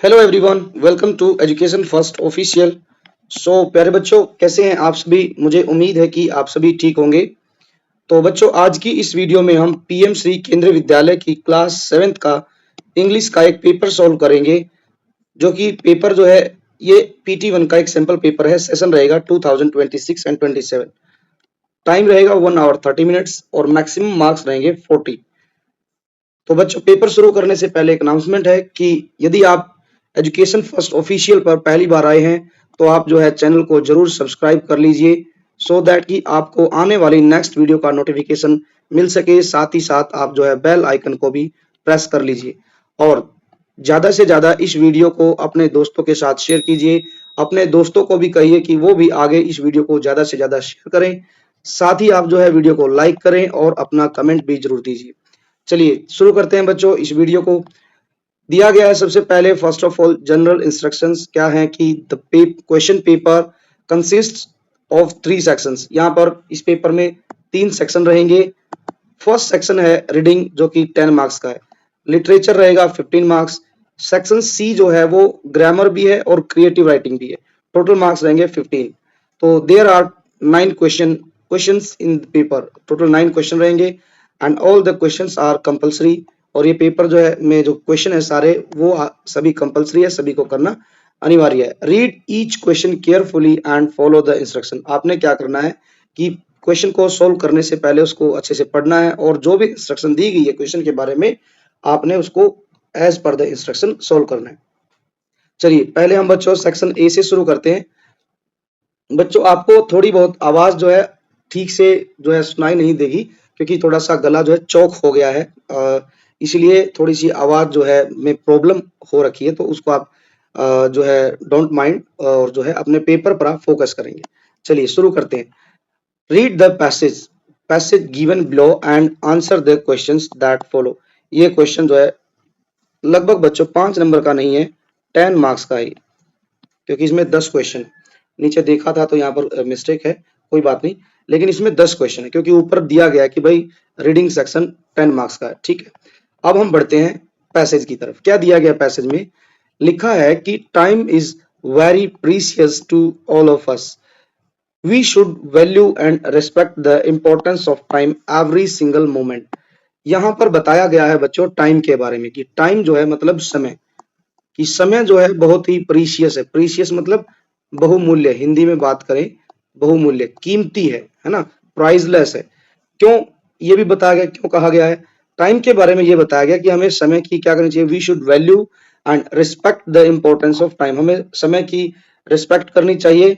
Hello everyone, welcome to education first official. प्यारे बच्चों, कैसे हैं आप सभी। मुझे उम्मीद है कि आप सभी ठीक होंगे। तो बच्चों, आज की इस वीडियो में हम पीएम श्री केंद्रीय विद्यालय की क्लास 7th का इंग्लिश का एक पेपर सॉल्व करेंगे। जो कि पेपर जो है ये PT1 का एक सैंपल पेपर है। सेशन रहेगा 2026 एंड 27। टाइम रहेगा 1 आवर 30 मिनट्स और मैक्सिमम मार्क्स रहेंगे 40। तो बच्चों, पेपर शुरू करने से पहले एक अनाउंसमेंट है कि यदि आप एजुकेशन फर्स्ट ऑफिशियल पर पहली बार आए हैं तो आप जो है चैनल को जरूर सब्सक्राइब कर लीजिए, सो दैट कि आपको आने वाली नेक्स्ट वीडियो का नोटिफिकेशन मिल सके। साथ ही साथ आप जो है बेल आइकन को भी प्रेस कर लीजिए और ज्यादा से ज्यादा इस वीडियो को अपने दोस्तों के साथ शेयर कीजिए। अपने दोस्तों को भी कहिए कि वो भी आगे इस वीडियो को ज्यादा से ज्यादा शेयर करें। साथ ही आप जो है वीडियो को लाइक करें और अपना कमेंट भी जरूर दीजिए। चलिए शुरू करते हैं बच्चों इस वीडियो को। दिया गया है सबसे पहले first of all general instructions क्या है कि the question paper consist of 3 sections. यहाँ पर इस पेपर में 3 सेक्शन रहेंगे। फर्स्ट सेक्शन है रीडिंग जो कि 10 मार्क्स का है। लिटरेचर रहेगा 15 मार्क्स। सेक्शन सी जो है वो ग्रामर भी है और क्रिएटिव राइटिंग भी है। टोटल मार्क्स रहेंगे 15। तो there are 9 questions in paper. Total 9 question रहेंगे and all the questions are compulsory. और ये पेपर जो है में जो क्वेश्चन है सारे वो सभी कंपलसरी है, सभी को करना अनिवार्य है। Read each question carefully and follow the instruction. आपने क्या करना है कि क्वेश्चन को सोल्व करने से पहले उसको अच्छे से पढ़ना है और जो भी इंस्ट्रक्शन दी गई है क्वेश्चन के बारे में आपने उसको as per the instruction solve करना है। चलिए पहले हम बच्चों सेक्शन ए से शुरू करते हैं। बच्चों, आपको थोड़ी बहुत आवाज जो है ठीक से जो है सुनाई नहीं देगी क्योंकि थोड़ा सा गला जो है चौक हो गया है। इसलिए थोड़ी सी आवाज जो है में प्रॉब्लम हो रखी है, तो उसको आप जो है डोंट माइंड और जो है अपने पेपर पर आप फोकस करेंगे। चलिए शुरू करते हैं। Read the passage given below and answer the questions that follow. ये क्वेश्चन जो है लगभग बच्चों 5 नंबर का नहीं है, 10 मार्क्स का है क्योंकि इसमें 10 क्वेश्चन। नीचे देखा था तो यहाँ पर मिस्टेक है, कोई बात नहीं। लेकिन इसमें 10 क्वेश्चन है क्योंकि ऊपर दिया गया है कि भाई रीडिंग सेक्शन 10 मार्क्स का है। ठीक है, अब हम बढ़ते हैं पैसेज की तरफ। क्या दिया गया पैसेज में? लिखा है कि time is very precious to all of us. We should value and respect the importance of time every single moment. यहाँ पर बताया गया है बच्चों टाइम के बारे में कि टाइम जो है मतलब समय, कि समय जो है बहुत ही प्रीशियस है। प्रीशियस मतलब बहुमूल्य, हिंदी में बात करें बहुमूल्य, कीमती है ना, प्राइसलेस है। क्यों ये भी बताया गया, क्यों कहा गया है टाइम के बारे में? ये बताया गया कि हमें समय की क्या करनी चाहिए। We should value and respect the importance of time. हमें समय की रिस्पेक्ट करनी चाहिए।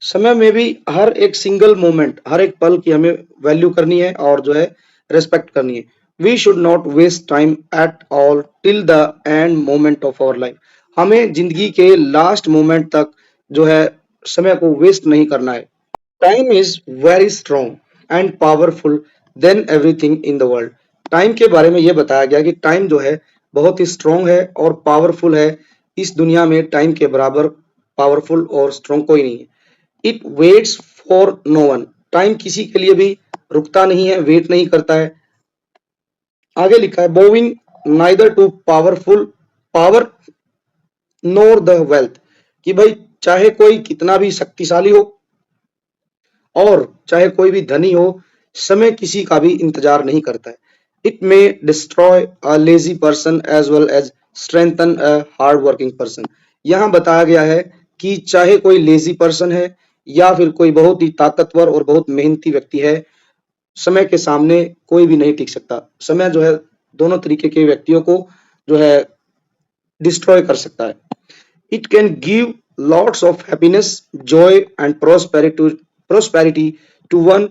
समय में भी हर एक सिंगल मोमेंट, हर एक पल की हमें वैल्यू करनी है और जो है रिस्पेक्ट करनी है। We should not waste time at all till the end moment of our life. हमें जिंदगी के लास्ट मोमेंट तक जो है समय को वेस्ट नहीं करना है। Time is very strong and powerful than everything in the world. Time के बारे में यह बताया गया कि टाइम जो है बहुत ही स्ट्रॉन्ग है और पावरफुल है। इस दुनिया में टाइम के बराबर पावरफुल और स्ट्रॉन्ग कोई नहीं है। It waits for no one. Time किसी के लिए भी रुकता नहीं है, वेट नहीं करता है। आगे लिखा है bowing neither to powerful power nor the wealth. कि भाई चाहे कोई कितना भी शक्तिशाली हो और चाहे कोई भी धनी हो, समय किसी का भी इंतजार नहीं करता है। It may destroy a lazy person as well as strengthen a hard working person. यहाँ बताया गया है कि चाहे कोई लेजी पर्सन है या फिर कोई बहुत ही ताकतवर और बहुत मेहनती व्यक्ति है, समय के सामने कोई भी नहीं टिक सकता। समय जो है दोनों तरीके के व्यक्तियों को जो है डिस्ट्रॉय कर सकता है। It can give lots of happiness, Joy and prosperity to one,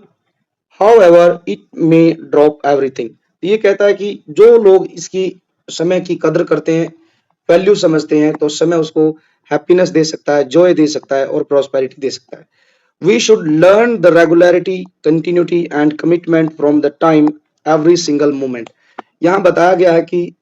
however it may drop everything। ये कहता है कि जो लोग इसकी समय की कदर करते हैं, वैल्यू समझते हैं, तो समय उसको हैप्पीनेस दे सकता है, जॉय दे सकता है और प्रॉस्पेरिटी दे सकता है। We should learn the regularity, continuity and commitment from the time every single moment. यहाँ बताया गया है कि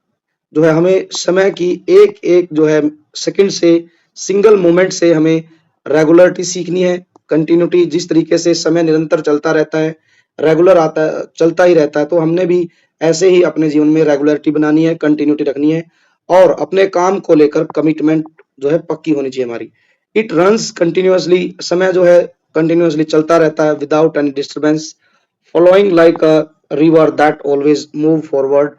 जो है हमें समय की एक एक जो है सेकंड से, सिंगल मोमेंट से हमें रेगुलरिटी सीखनी है। कंटिन्यूटी, जिस तरीके से समय निरंतर चलता रहता है, रेगुलर आता है, चलता ही रहता है, तो हमने भी ऐसे ही अपने जीवन में रेगुलरिटी बनानी है, कंटिन्यूटी रखनी है और अपने काम को लेकर कमिटमेंट जो है पक्की होनी चाहिए हमारी। इट रन्स कंटिन्यूअसली, समय जो है कंटिन्यूअसली चलता रहता है without any disturbance, following like a river that always move forward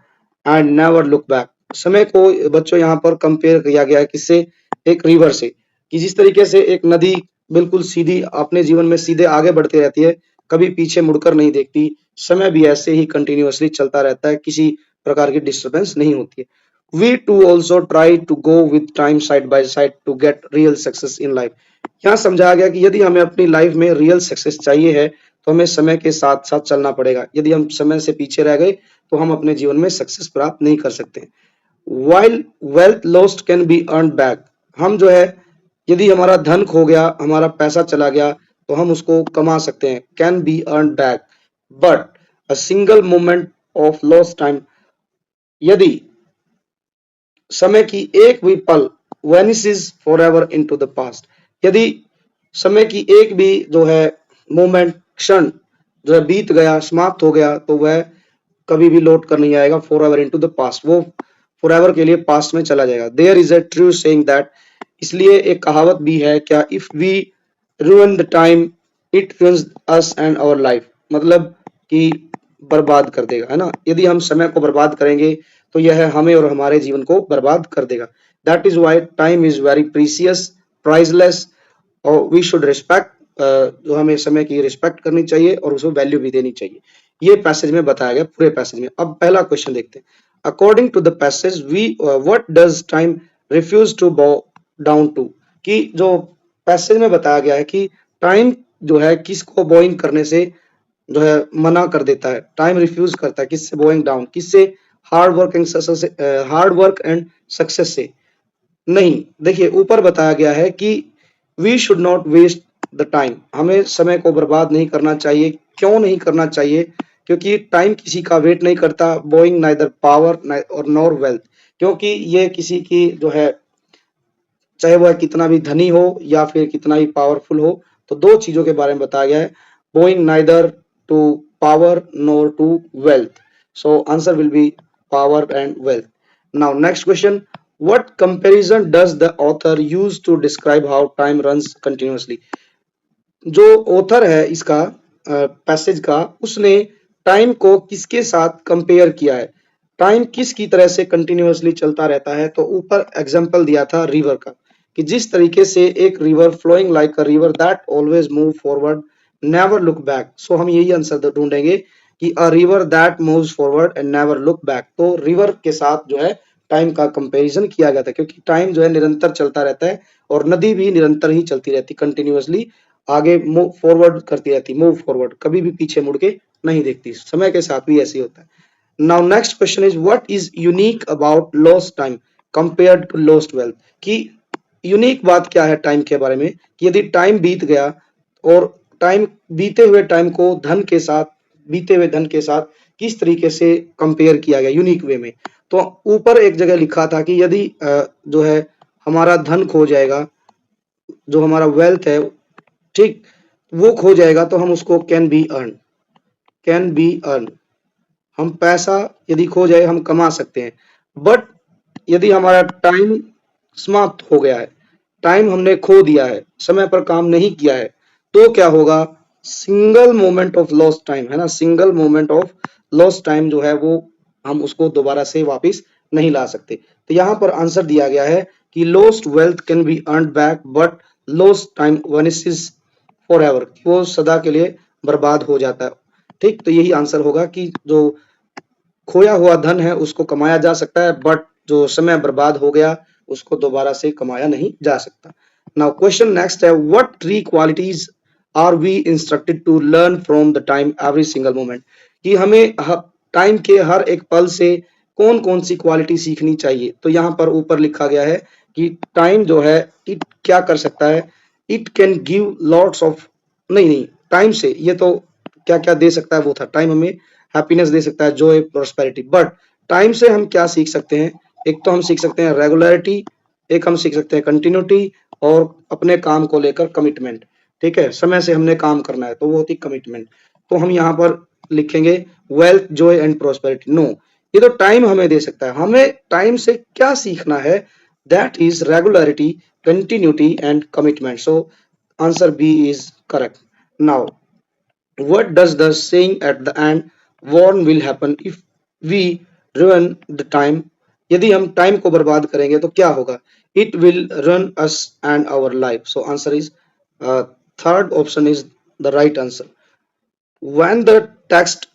and never look back. समय को बच्चों यहाँ पर कंपेयर किया गया है किससे, एक रिवर से, कि जिस तरीके से एक नदी बिल्कुल सीधी अपने जीवन में सीधे आगे बढ़ती रहती है, कभी पीछे मुड़कर नहीं देखती, समय भी ऐसे ही कंटिन्यूअसली चलता रहता है, किसी प्रकार की डिस्टर्बेंस नहीं होती है। We too also try to go with time side by side to get real success in life। यहाँ समझाया गया कि यदि हमें अपनी लाइफ में रियल सक्सेस चाहिए है तो हमें समय के साथ साथ चलना पड़ेगा। यदि हम समय से पीछे रह गए तो हम अपने जीवन में सक्सेस प्राप्त नहीं कर सकते। While wealth lost can be earned back, हम जो है यदि हमारा धन खो गया, हमारा पैसा चला गया तो हम उसको कमा सकते हैं, can be earn back, but a single moment of lost time, यदि समय की एक भी पल वेनिसेस फॉरएवर इनटू द पास्ट, यदि समय की एक भी जो है मोमेंट, क्षण जो है बीत गया, समाप्त हो गया, तो वह कभी भी लौट कर नहीं आएगा फॉरएवर इनटू द पास्ट, वो फॉरएवर के लिए पास्ट में चला जाएगा। There is a true saying that, इसलिए एक कहावत भी है क्या, if we ruin the time it ruins us and our life, मतलब कि बर्बाद कर देगा, है ना। यदि हम समय को बर्बाद करेंगे तो यह हमें और हमारे जीवन को बर्बाद कर देगा। That is why time is very precious, priceless, और वी शुड रिस्पेक्ट, जो हमें समय की रिस्पेक्ट करनी चाहिए और उसको वैल्यू भी देनी चाहिए। ये पैसेज में बताया गया, पूरे पैसेज में। अब पहला क्वेश्चन देखते हैं। According to the passage we what does time refuse to bow down to, कि जो पैसेज में बताया गया है कि टाइम जो है किसको बोइंग करने से जो है मना कर देता है, टाइम रिफ्यूज करता है किससे, बोइंग डाउन, किससे, hard work and success, hard work and success से नहीं। देखिए ऊपर बताया गया है कि we should not waste the time, हमें समय को बर्बाद नहीं करना चाहिए। क्यों नहीं करना चाहिए, क्योंकि टाइम किसी का वेट नहीं करता, बोइंग नाइदर पावर और नॉर वेल्थ, क्योंकि ये किसी की जो है, चाहे वह कितना भी धनी हो या फिर कितना ही पावरफुल हो, तो दो चीजों के बारे में बताया गया है, bowing neither to power nor to wealth, so answer will be power and wealth. Now next question, what comparison does the author use to describe how time runs continuously. जो ऑथर है इसका पैसेज का, उसने time को किसके साथ compare किया है, टाइम किसकी तरह से कंटिन्यूअसली चलता रहता है। तो ऊपर एग्जांपल दिया था रिवर का, कि जिस तरीके से एक river flowing like a river that always move forward never look back, सो हम यही आंसर ढूंढेंगे कि a river that moves forward and never look back. तो रिवर के साथ जो है टाइम का कंपैरिजन किया गया था, क्योंकि टाइम जो है निरंतर चलता रहता है और नदी भी निरंतर ही चलती रहती, कंटिन्यूअसली आगे मूव फॉरवर्ड करती रहती, मूव फॉरवर्ड, कभी भी पीछे मुड़ के नहीं देखती। समय के साथ भी ऐसे ही होता है। Now next question is what is unique about lost time compared to lost wealth, कि यूनिक बात क्या है टाइम के बारे में, कि यदि टाइम बीत गया और टाइम बीते हुए टाइम को धन के साथ, बीते हुए धन के साथ किस तरीके से कंपेयर किया गया यूनिक वे में। तो ऊपर एक जगह लिखा था कि यदि जो है हमारा धन खो जाएगा, जो हमारा वेल्थ है, ठीक, वो खो जाएगा तो हम उसको can be earn, can be earn, हम पैसा यदि खो जाए हम कमा सकते हैं। बट यदि हमारा टाइम समाप्त हो गया है, टाइम हमने खो दिया है, समय पर काम नहीं किया है, तो क्या होगा, single moment of lost time, है ना, single moment of lost time जो है वो हम उसको दोबारा से वापस नहीं ला सकते। तो यहाँ पर आंसर दिया गया है कि lost wealth can be earn back but lost time vanishes forever, वो सदा के लिए बर्बाद हो जाता है। ठीक, तो यही आंसर होगा कि जो खोया हुआ धन है उसको कमाया जा सकता है, बट जो समय बर्बाद हो गया उसको दोबारा से कमाया नहीं जा सकता। Now question next is, what three qualities are we instructed to learn from the time every single moment, कि हमें टाइम के हर एक पल से कौन कौन सी क्वालिटी सीखनी चाहिए। तो यहाँ पर ऊपर लिखा गया है कि टाइम जो है इट क्या कर सकता है, it can give lots of, नहीं नहीं, टाइम से ये तो क्या क्या दे सकता है वो था, टाइम हमें हैप्पीनेस दे सकता है, जॉय, प्रॉस्पेरिटी, बट टाइम से हम क्या सीख सकते हैं, एक तो हम सीख सकते हैं रेगुलरिटी, एक हम सीख सकते हैं कंटिन्यूटी, और अपने काम को लेकर कमिटमेंट। ठीक है, समय से हमने काम करना है तो वो होती कमिटमेंट। तो हम यहाँ पर लिखेंगे wealth, joy and prosperity. No, ये तो टाइम हमें दे सकता है। हमें टाइम से क्या सीखना है? That is regularity, continuity and commitment. So answer B is correct. Now what does the saying at the end warn will happen if we ruin the time? यदि हम टाइम को बर्बाद करेंगे तो क्या होगा? It will run us and our life. So answer is third option is the right answer. When the text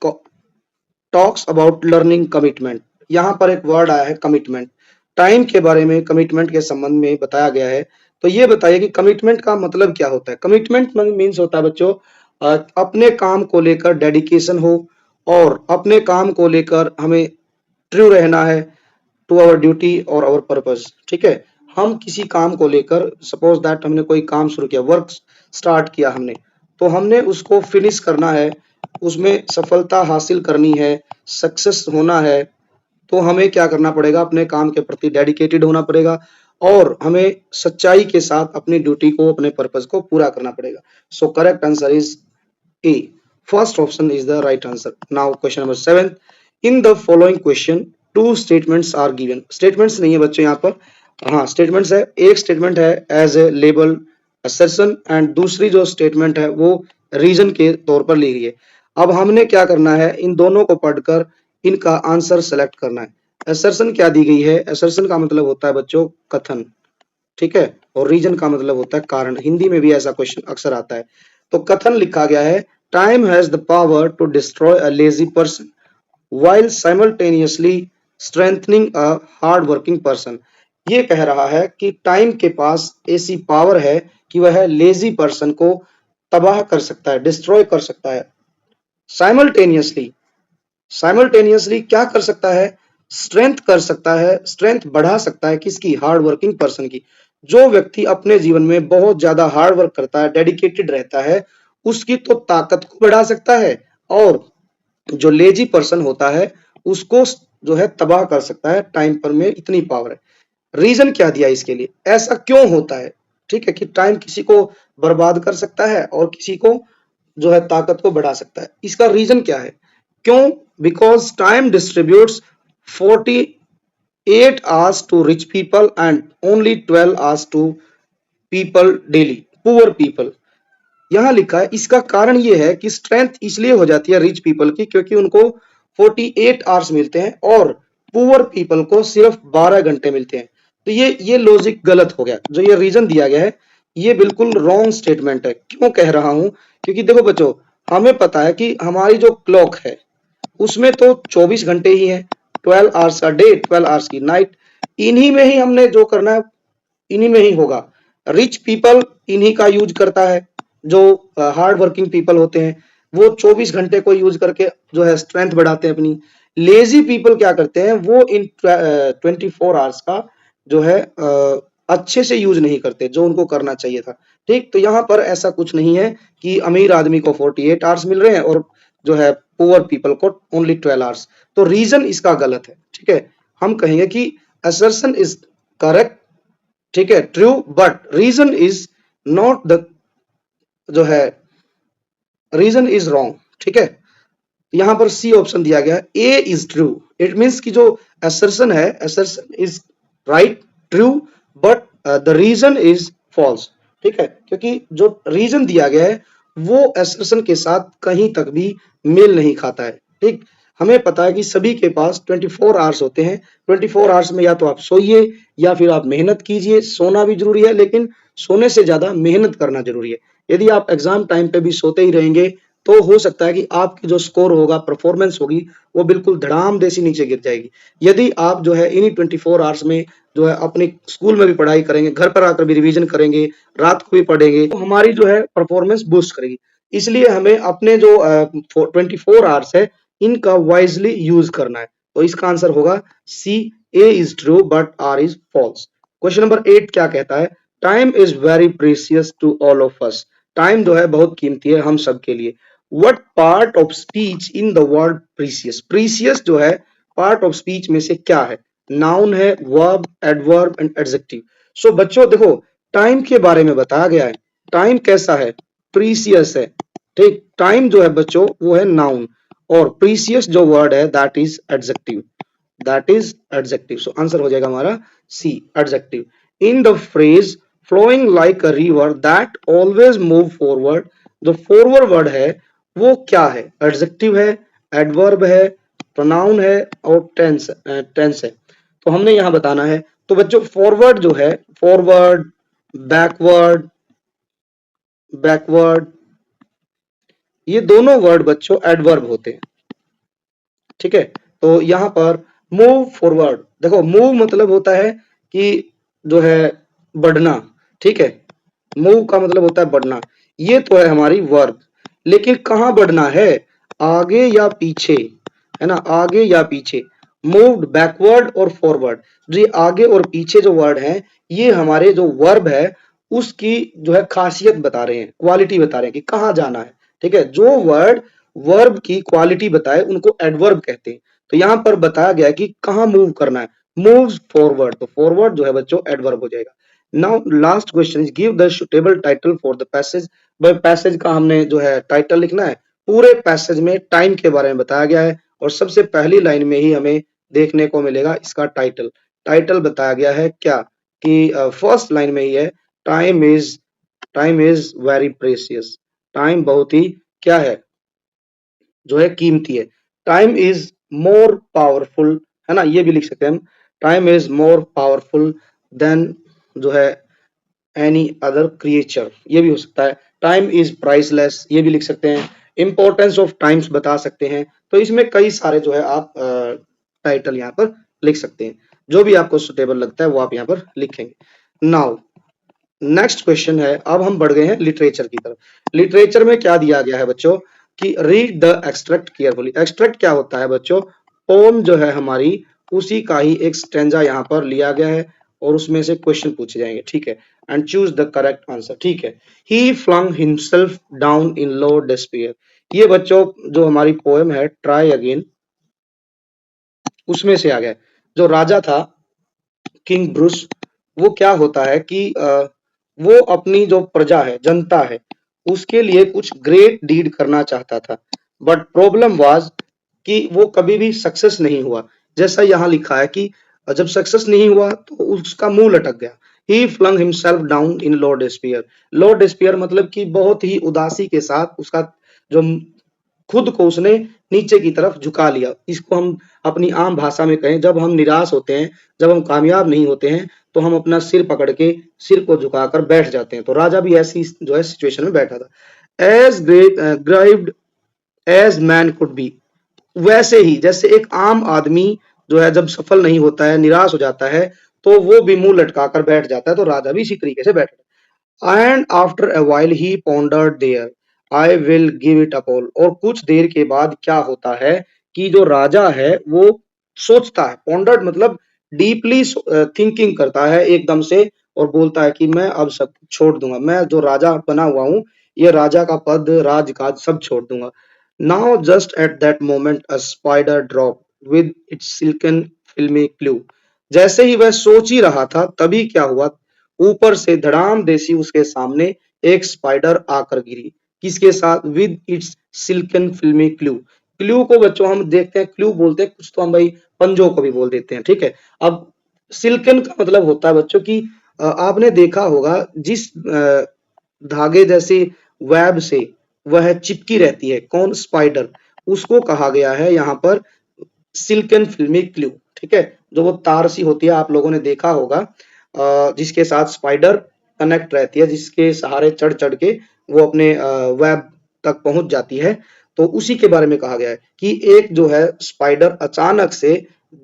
talks about learning commitment, यहाँ पर एक वर्ड आया है कमिटमेंट। टाइम के बारे में कमिटमेंट के संबंध में बताया गया है। तो ये बताइए कि कमिटमेंट का मतलब क्या होता है? कमिटमेंट मीन्स होता है बच्चों अपने काम को लेकर डेडिकेशन हो और अपने काम को लेकर हमें ट्रू रहना है टू आवर ड्यूटी और आवर पर्पस। ठीक है, हम किसी काम को लेकर सपोज दैट हमने कोई काम शुरू किया, वर्क स्टार्ट किया हमने, तो हमने उसको फिनिश करना है, उसमें सफलता हासिल करनी है, सक्सेस होना है, तो हमें क्या करना पड़ेगा? अपने काम के प्रति डेडिकेटेड होना पड़ेगा और हमें सच्चाई के साथ अपनी ड्यूटी को, अपने पर्पस को पूरा करना पड़ेगा। So correct answer is A, first option is the right answer. Now question number 7, in the following question two statements are given. Statements नहीं है बच्चों यहाँ पर, हाँ स्टेटमेंट्स है। एक स्टेटमेंट है एज ए लेबल असर्शन एंड दूसरी जो स्टेटमेंट है वो रीजन के तौर पर ली गई है। अब हमने क्या करना है? इन दोनों को पढ़कर इनका आंसर सेलेक्ट करना है। असर्शन क्या दी गई है? असर्शन का मतलब होता है बच्चों कथन, ठीक है, और रीजन का मतलब होता है कारण। हिंदी में भी ऐसा क्वेश्चन अक्सर आता है। तो कथन लिखा गया है time has the power to destroy a lazy person while simultaneously strengthening a hard working person। ये कह रहा है कि टाइम के पास ऐसी पावर है कि वह लेजी पर्सन को तबाह कर सकता है, डिस्ट्रॉय कर सकता है। साइमल्टेनियसली, साइमल्टेनियसली क्या कर सकता है? स्ट्रेंथ कर सकता है, स्ट्रेंथ बढ़ा सकता है किसकी? हार्ड वर्किंग पर्सन की। जो व्यक्ति अपने जीवन में बहुत ज्यादा हार्ड वर्क करता है, डेडिकेटेड रहता है, उसकी तो ताकत को बढ़ा सकता है और जो लेजी पर्सन होता है उसको जो है तबाह कर सकता है। टाइम पर में इतनी पावर है। रीजन क्या दिया इसके लिए? ऐसा क्यों होता है? ठीक है, कि टाइम किसी को बर्बाद कर सकता है और किसी को जो है ताकत को बढ़ा सकता है। इसका रीजन क्या है? क्यों? Because time distributes 48 hours to rich people and only 12 hours to people daily, poor people. यहाँ लिखा है इसका कारण ये है कि स्ट्रेंथ इसलिए हो जाती है रिच पीपल की क्योंकि उनको 48 आवर्स मिलते हैं और पुअर पीपल को सिर्फ 12 घंटे मिलते हैं। तो ये लॉजिक गलत हो गया। जो ये रीजन दिया गया है ये बिल्कुल रॉन्ग स्टेटमेंट है। क्यों कह रहा हूं? क्योंकि देखो बच्चों, हमें पता है कि हमारी जो क्लॉक है उसमें तो 24 घंटे ही है, 12 आवर्स का डे, 12 आवर्स की नाइट। इन्हीं में ही हमने जो करना है इन्हीं में ही होगा। रिच पीपल इन्हीं का यूज करता है, जो हार्ड वर्किंग पीपल होते हैं वो 24 घंटे को यूज करके जो है स्ट्रेंथ बढ़ाते हैं अपनी। लेजी पीपल क्या करते हैं? वो इन 24 आवर्स का जो है अच्छे से यूज नहीं करते जो उनको करना चाहिए था। ठीक, तो यहाँ पर ऐसा कुछ नहीं है कि अमीर आदमी को 48 आवर्स मिल रहे हैं और जो है पुअर पीपल को ओनली 12 आवर्स। तो रीजन इसका गलत है। ठीक है, हम कहेंगे कि असर्शन इज करेक्ट, ठीक है, true, but reason is not the जो है रीजन इज रॉन्ग। ठीक है, यहां पर सी ऑप्शन दिया गया है, A is true. It means कि जो असर्शन है, assertion is right, true, but the reason is false. ठीक है, क्योंकि जो रीजन दिया गया है वो असर्शन के साथ कहीं तक भी मेल नहीं खाता है। ठीक, हमें पता है कि सभी के पास 24 आवर्स होते हैं। 24 आवर्स में या तो आप सोइए या फिर आप मेहनत कीजिए। सोना भी जरूरी है लेकिन सोने से ज्यादा मेहनत करना जरूरी है। यदि आप एग्जाम टाइम पे भी सोते ही रहेंगे तो हो सकता है कि आपकी जो स्कोर होगा, परफॉर्मेंस होगी, वो बिल्कुल धड़ाम जैसी नीचे गिर जाएगी। यदि आप जो है इन्हीं 24 आवर्स में जो है अपने स्कूल में भी पढ़ाई करेंगे, घर पर आकर भी रिवीजन करेंगे, रात को भी पढ़ेंगे, तो हमारी जो है परफॉर्मेंस बूस्ट करेगी। इसलिए हमें अपने जो 24 आवर्स है इनका वाइजली यूज करना है। तो इसका आंसर होगा C, A is true but R is false. Question number 8 क्या कहता है? Time is very precious to all of us. Time जो है बहुत कीमती है हम सब के लिए। What part of speech in the word precious? Precious जो है पार्ट ऑफ स्पीच में से क्या है? नाउन है, वर्ब, एडवर्ब एंड एडजेक्टिव। सो बच्चों देखो, टाइम के बारे में बताया गया है। टाइम कैसा है? प्रीसियस है। ठीक, टाइम जो है बच्चों वो है नाउन और प्रीसियस जो वर्ड है that is adjective. That is adjective. So answer हो जाएगा हमारा C, adjective. In the phrase flowing like a river that always move forward, जो फॉरवर्ड वर्ड है वो क्या है? एडजेक्टिव है, एडवर्ब है, प्रोनाउन है और टेंस है। तो हमने यहां बताना है। तो बच्चों फॉरवर्ड जो है, फॉरवर्ड, बैकवर्ड, बैकवर्ड, ये दोनों वर्ड बच्चों एडवर्ब होते हैं। ठीक है, तो यहां पर मूव फॉरवर्ड, देखो मूव मतलब होता है कि जो है बढ़ना। ठीक है, मूव का मतलब होता है बढ़ना, ये तो है हमारी वर्ब। लेकिन कहां बढ़ना है, आगे या पीछे, है ना, आगे या पीछे। मूव्ड, बैकवर्ड और फॉरवर्ड, जो ये आगे और पीछे जो वर्ड है, ये हमारे जो वर्ब है उसकी जो है खासियत बता रहे हैं, क्वालिटी बता रहे हैं कि कहां जाना है। ठीक है, जो वर्ड वर्ब की क्वालिटी बताए उनको एडवर्ब कहते हैं। तो यहां पर बताया गया कि कहां मूव करना है, मूव्स फॉरवर्ड, तो फॉरवर्ड जो है बच्चों एडवर्ब हो जाएगा। Now last question is give the suitable title for the passage. भाई पैसेज का हमने जो है टाइटल लिखना है। पूरे पैसेज में टाइम के बारे में बताया गया है और सबसे पहली लाइन में ही हमें देखने को मिलेगा इसका टाइटल। टाइटल बताया गया है क्या कि फर्स्ट लाइन में ही है, time is very precious. Time बहुत ही क्या है, जो है कीमती है। टाइम इज मोर पावरफुल, है ना, ये भी लिख सकते हैं हम। Time is more powerful than जो है एनी अदर क्रिएचर, ये भी हो सकता है। टाइम इज प्राइसलेस, ये भी लिख सकते हैं। इंपॉर्टेंस ऑफ टाइम्स बता सकते हैं। तो इसमें कई सारे जो है आप टाइटल यहाँ पर लिख सकते हैं, जो भी आपको सुटेबल लगता है वो आप यहाँ पर लिखेंगे। नाउ नेक्स्ट क्वेश्चन है, अब हम बढ़ गए हैं लिटरेचर की तरफ। लिटरेचर में क्या दिया गया है बच्चों कि read the extract carefully. Extract क्या होता है बच्चों, पोम जो है हमारी उसी का ही एक स्टेंजा यहाँ पर लिया गया है और उसमें से क्वेश्चन पूछे जाएंगे। ठीक है, and choose the correct answer. ठीक है, he flung himself down in low despair, ये बच्चों जो हमारी पोएम है ट्राई अगेन उसमें से आ गया। जो राजा था किंग ब्रूस, वो क्या होता है कि वो अपनी जो प्रजा है, जनता है, उसके लिए कुछ ग्रेट डीड करना चाहता था। बट प्रॉब्लम वाज कि वो कभी भी सक्सेस नहीं हुआ। जैसा यहाँ लिखा है कि जब सक्सेस नहीं हुआ तो उसका मुंह लटक गया। He flung himself down in low despair. Low despair मतलब कि बहुत ही उदासी के साथ उसका जो खुद को उसने नीचे की तरफ झुका लिया। इसको हम अपनी आम भाषा में कहें, जब हम निराश होते हैं, जब हम कामयाब नहीं होते हैं, तो हम अपना सिर पकड़ के सिर को झुकाकर बैठ जाते हैं। तो राजा भी ऐसी जो है सिचुएशन में बैठा था। As grieved as man could be, वैसे ही जैसे एक आम आदमी जो है जब सफल नहीं होता है, निराश हो जाता है, तो वो भी मुंह लटकाकर बैठ जाता है। तो राजा भी इसी तरीके से बैठा। And after a while he pondered there, I will give it up all. और कुछ देर के बाद क्या होता है कि जो राजा है वो सोचता है, पॉन्डर्ड मतलब डीपली थिंकिंग करता है एकदम से, और बोलता है कि मैं अब सब छोड़ दूंगा, मैं जो राजा बना हुआ हूँ, ये राजा का पद, राजकाज सब छोड़ दूंगा। Now just at that moment a spider drop with its silken फिल्मी क्लू। जैसे ही वह सोच ही रहा था तभी क्या हुआ, ऊपर से धड़ाम देसी उसके सामने एक स्पाइडर आकर गिरी। किसके साथ, विद इट्स सिल्कन फिल्मी क्लू। क्लू को बच्चों हम देखते हैं, क्लू बोलते हैं, कुछ तो हम भाई पंजों को भी बोल देते हैं। ठीक है, अब सिल्कन का मतलब होता है बच्चों की आपने देखा होगा जिस धागे जैसे वेब से वह चिपकी रहती है, कौन, स्पाइडर, उसको कहा गया है यहाँ पर सिल्कन फिल्मी क्लू। ठीक है, जो वो तार सी होती है आप लोगों ने देखा होगा, जिसके साथ स्पाइडर कनेक्ट रहती है, जिसके सहारे चढ़ चढ़ के वो अपने वेब तक पहुंच जाती है। तो उसी के बारे में कहा गया है कि एक जो है स्पाइडर अचानक से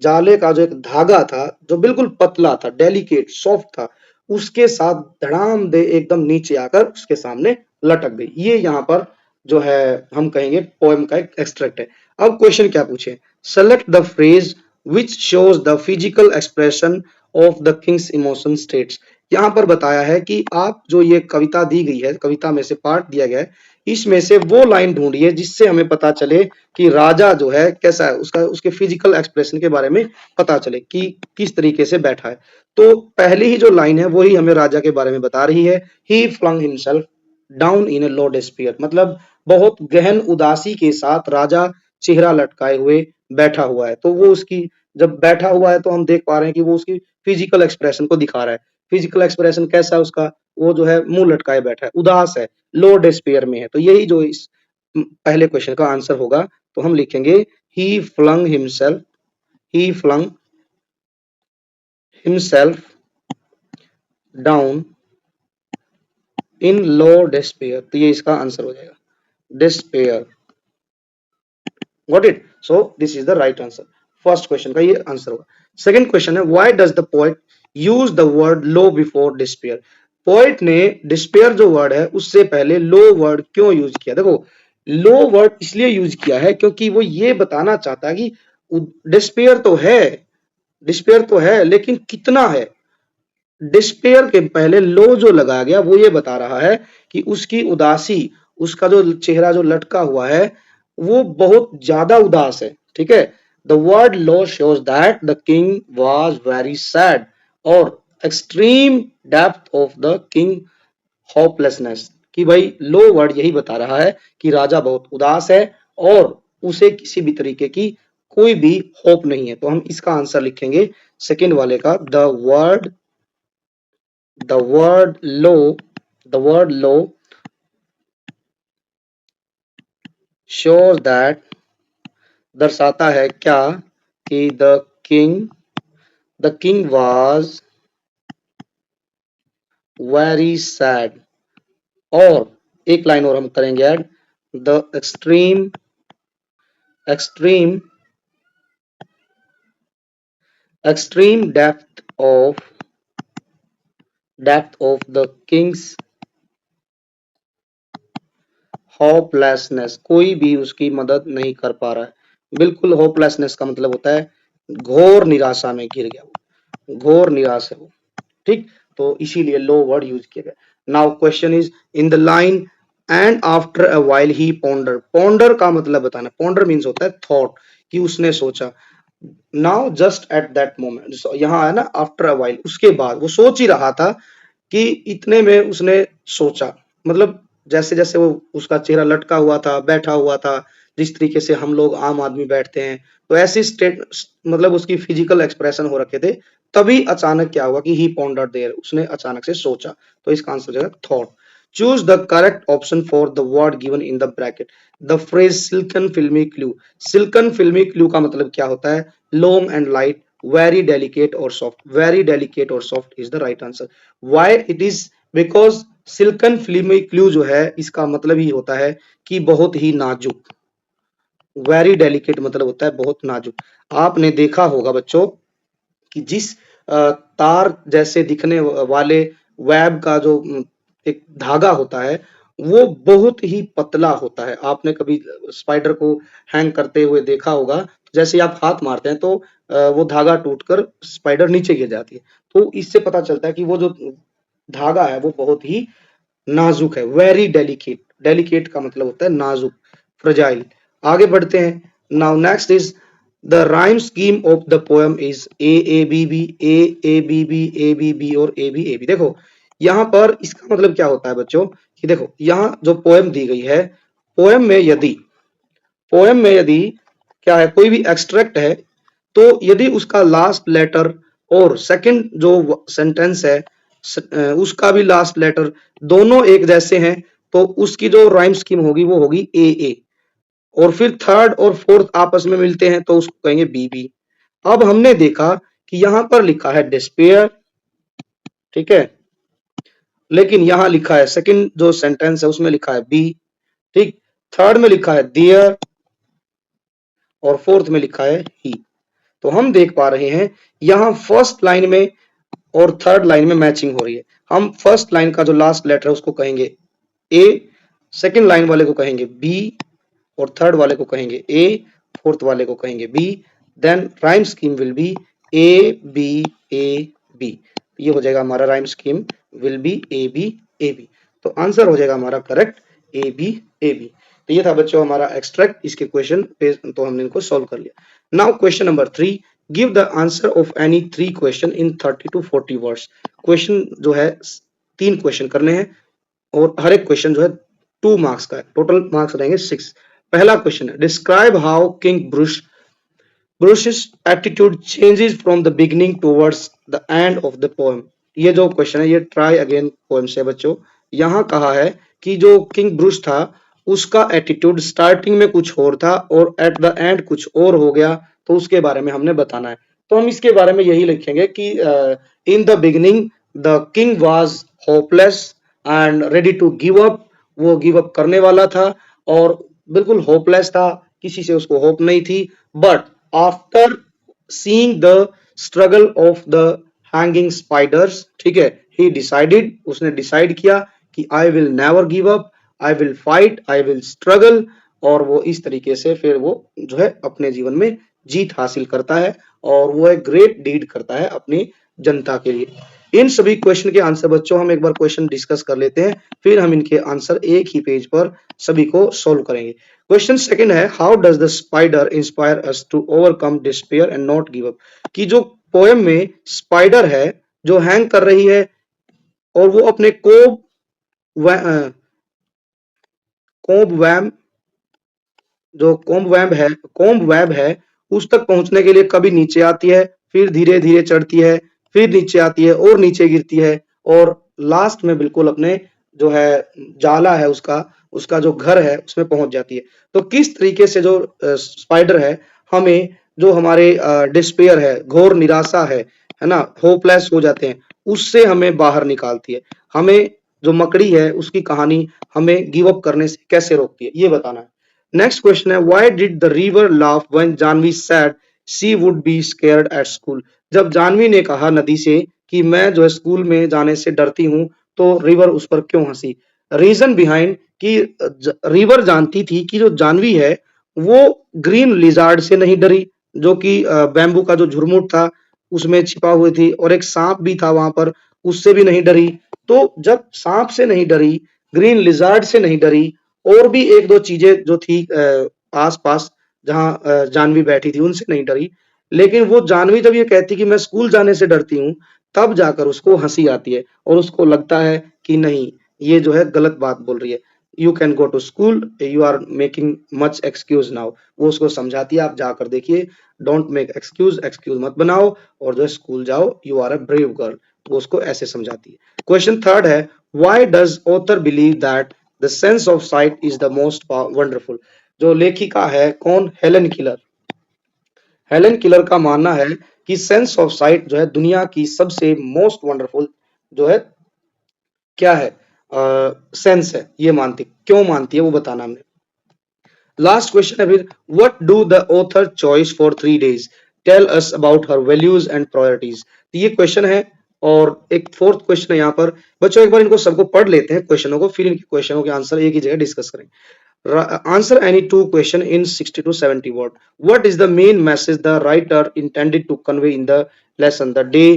जाले का जो एक धागा था जो बिल्कुल पतला था, डेलिकेट सॉफ्ट था, उसके साथ धड़ाम दे एकदम नीचे आकर उसके सामने लटक गई। ये यहाँ पर जो है हम कहेंगे पोएम का एक एक्सट्रैक्ट है। अब क्वेश्चन क्या पूछे, select the phrase which shows the physical expression of the Kings emotion states. यहाँ पर बताया है कि आप जो ये कविता दी गई है, कविता में से पार्ट दिया गया है, इसमें से वो लाइन ढूंढिए जिससे हमें पता चले कि राजा जो है कैसा है, उसका उसके फिजिकल एक्सप्रेशन के बारे में पता चले कि किस तरीके से बैठा है। तो पहली ही जो लाइन है वही हमें राजा के बारे में बता रही है, he flung himself down in a low despair, मतलब बहुत गहन उदासी के साथ राजा चेहरा लटकाए हुए बैठा हुआ है। तो वो उसकी जब बैठा हुआ है तो हम देख पा रहे हैं कि वो उसकी फिजिकल एक्सप्रेशन को दिखा रहा है। फिजिकल एक्सप्रेशन कैसा है उसका, वो जो है मुंह लटकाए बैठा है, उदास है, लो डिस्पेयर में है। तो यही जो इस पहले क्वेश्चन का आंसर होगा। तो हम लिखेंगे he flung himself, he flung himself down in low despair. तो ये इसका आंसर हो जाएगा, despair. Got it? So this is the right answer. First question का ये आंसर होगा। सेकंड क्वेश्चन है, why does the poet use the word low before despair? Poet ने डिस्पेयर जो वर्ड है उससे पहले लो वर्ड क्यों यूज किया? देखो, लो वर्ड इसलिए यूज किया है क्योंकि वो ये बताना चाहता है कि डिस्पेयर तो है, डिस्पेयर तो है, लेकिन कितना है। डिस्पेयर के पहले लो जो लगाया गया वो ये बता रहा है कि उसकी उदासी, उसका जो चेहरा जो लटका हुआ है वो बहुत ज्यादा उदास है। ठीक है, the word low shows that the king was very sad और extreme depth of the king hopelessness. कि भाई लो वर्ड यही बता रहा है कि राजा बहुत उदास है और उसे किसी भी तरीके की कोई भी होप नहीं है। तो हम इसका आंसर लिखेंगे सेकेंड वाले का, the word low, the word low shows that, दर्शाता है क्या कि the king was very sad। और एक लाइन और हम करेंगे add, the extreme depth of the king's hopelessness. कोई भी उसकी मदद नहीं कर पा रहा है। बिल्कुल, होपलेसनेस का मतलब होता है घोर निराशा में घिर गया वो, घोर निराश है वो। ठीक, तो इसीलिए लो वर्ड यूज किया गया। Now question is in the line and after a while he ponder. Ponder का मतलब बताना, पॉन्डर मींस होता है थॉट, कि उसने सोचा। Now just at that moment, यहाँ है ना आफ्टर अ व्हाइल, उसके बाद वो सोच ही रहा था कि इतने में उसने सोचा, मतलब जैसे जैसे वो उसका चेहरा लटका हुआ था, बैठा हुआ था, जिस तरीके से हम लोग आम आदमी बैठते हैं, तो ऐसी स्टेट मतलब उसकी फिजिकल एक्सप्रेशन हो रखे थे। तभी अचानक क्या हुआ कि ही पॉन्डर्ड देयर, उसने अचानक से सोचा। तो इसका आंसर हो जाएगा thought. Choose the correct option for the word given in the bracket. The phrase silken फिल्मी क्लू। सिल्कन फिल्मी क्लू का मतलब क्या होता है? Long and light, very delicate और सॉफ्ट। वेरी डेलिकेट और soft is the right answer. Why it is? Because silken फिल्मी क्लू जो है इसका मतलब ही होता है कि बहुत ही नाजुक। वेरी डेलिकेट मतलब होता है बहुत नाजुक। आपने देखा होगा बच्चों कि जिस तार जैसे दिखने वाले वेब का जो एक धागा होता है वो बहुत ही पतला होता है। आपने कभी स्पाइडर को हैंग करते हुए देखा होगा, जैसे आप हाथ मारते हैं तो वो धागा टूटकर स्पाइडर नीचे गिर जाती है। तो इससे पता चलता है कि वो जो धागा है वो बहुत ही नाजुक है। वेरी डेलिकेट, डेलिकेट का मतलब होता है नाजुक, फ्रजाइल। आगे बढ़ते हैं। Now next is the rhyme scheme of the poem is A B B, A B B, A B B और ए बी ए बी। देखो यहाँ पर इसका मतलब क्या होता है बच्चों, कि देखो यहाँ जो पोएम दी गई है, पोएम में यदि क्या है, कोई भी एक्सट्रैक्ट है, तो यदि उसका लास्ट लेटर और सेकंड जो सेंटेंस है उसका भी लास्ट लेटर दोनों एक जैसे हैं, तो उसकी जो राइम स्कीम होगी वो होगी ए। और फिर थर्ड और फोर्थ आपस में मिलते हैं तो उसको कहेंगे बी बी। अब हमने देखा कि यहाँ पर लिखा है डिस्पेयर, ठीक है, लेकिन यहाँ लिखा है सेकंड जो सेंटेंस है उसमें लिखा है बी, ठीक। थर्ड में लिखा है दियर और फोर्थ में लिखा है ही। तो हम देख पा रहे हैं यहाँ फर्स्ट लाइन में और थर्ड लाइन में मैचिंग हो रही है। हम फर्स्ट लाइन का जो लास्ट लेटर है उसको कहेंगे ए, सेकंड लाइन वाले को कहेंगे बी और थर्ड वाले को कहेंगे ए, फोर्थ वाले को कहेंगे B. Then rhyme scheme will be A B. ये हो जाएगा हमारा rhyme scheme will be A B. तो आंसर हो जाएगा हमारा करेक्ट ए बी। तो ये था बच्चों हमारा एक्सट्रैक्ट, इसके क्वेश्चन पे तो हमने इनको सॉल्व कर लिया। Now question number 3, give the answer of any 3 question in 30 to 40 words. Question जो है 3 क्वेश्चन करने हैं और हर एक क्वेश्चन जो है 2 मार्क्स का है, टोटल मार्क्स रहेंगे 6। पहला क्वेश्चन है, describe how king Bruce Bruce's attitude changes from the beginning towards the end of the poem. ये जो क्वेश्चन है ये ट्राई अगेन पोएम से बच्चों। यहाँ कहा है कि जो किंग ब्रुश था उसका एटीट्यूड स्टार्टिंग में कुछ और था और एट द एंड कुछ और हो गया, तो उसके बारे में हमने बताना है। तो हम इसके बारे में यही लिखेंगे कि in the beginning the king was hopeless and ready to give up. वो गिव अप करने वाला था और बिल्कुल होपलेस था, किसी से उसको होप नहीं थी। But after seeing the struggle of the hanging spiders, ठीक है, ही डिसाइडेड, उसने डिसाइड किया कि I will never give up, I will fight, I will struggle. और वो इस तरीके से फिर वो जो है अपने जीवन में जीत हासिल करता है और वो एक ग्रेट डीड करता है अपनी जनता के लिए। इन सभी क्वेश्चन के आंसर बच्चों हम एक बार क्वेश्चन डिस्कस कर लेते हैं, फिर हम इनके आंसर एक ही पेज पर सभी को सोल्व करेंगे। Question second is, how does the spider inspire us to overcome despair and not give up. कि जो पोएम में स्पाइडर है जो हैंग कर रही है और वो अपने कोब वैम जो कोम्ब वेब है उस तक पहुंचने के लिए कभी नीचे आती है, फिर धीरे धीरे चढ़ती है, फिर नीचे आती है और नीचे गिरती है और लास्ट में बिल्कुल अपने जो है जाला है उसका उसका जो घर है उसमें पहुंच जाती है। तो किस तरीके से जो स्पाइडर है हमें जो हमारे डिस्पेयर है, घोर निराशा है ना, होपलेस हो जाते हैं, उससे हमें बाहर निकालती है। हमें जो मकड़ी है उसकी कहानी हमें गिव अप करने से कैसे रोकती है ये बताना है। नेक्स्ट क्वेश्चन है, why did the river laugh when Janvi said she would be scared at school. जब जानवी ने कहा नदी से कि मैं जो है स्कूल में जाने से डरती हूँ, तो रिवर उस पर क्यों हंसी। रीजन बिहाइंड कि रिवर जानती थी कि जो जानवी है वो ग्रीन लिजार्ड से नहीं डरी, जो कि बैम्बू का जो झुरमुट था उसमें छिपा हुई थी, और एक सांप भी था वहां पर, उससे भी नहीं डरी। तो जब सांप से नहीं डरी, ग्रीन लिजार्ड से नहीं डरी, और भी एक दो चीजें जो थी आस पास जहां जानवी बैठी थी उनसे नहीं डरी, लेकिन वो जानवी जब ये कहती कि मैं स्कूल जाने से डरती हूँ, तब जाकर उसको हंसी आती है और उसको लगता है कि नहीं, ये जो है गलत बात बोल रही है। You can go to school, you are making much excuse now. वो उसको समझाती है आप जाकर देखिए, डोंट मेक एक्सक्यूज, एक्सक्यूज मत बनाओ और जो है स्कूल जाओ, you are a brave girl. वो उसको ऐसे समझाती है। Question third is, why does author believe that the sense of sight is the most wonderful. जो लेखिका है कौन, हेलन किलर। हेलन किलर का मानना है कि सेंस ऑफ साइट जो है दुनिया की सबसे मोस्ट वंडरफुल जो है क्या है, सेंस है। ये मानती, क्यों मानती है वो बताना हमने। लास्ट क्वेश्चन है फिर, what do the author choice for 3 days, tell us about her values and priorities. तो ये क्वेश्चन है और एक फोर्थ क्वेश्चन है यहाँ पर बच्चों। एक बार इनको सबको पढ़ लेते हैं क्वेश्चनों को, फिर इनके क्वेश्चनों के आंसर एक ही जगह डिस्कस करें। Answer any two question in 60 to 70 word. What is the main message the writer intended to convey in the lesson? The day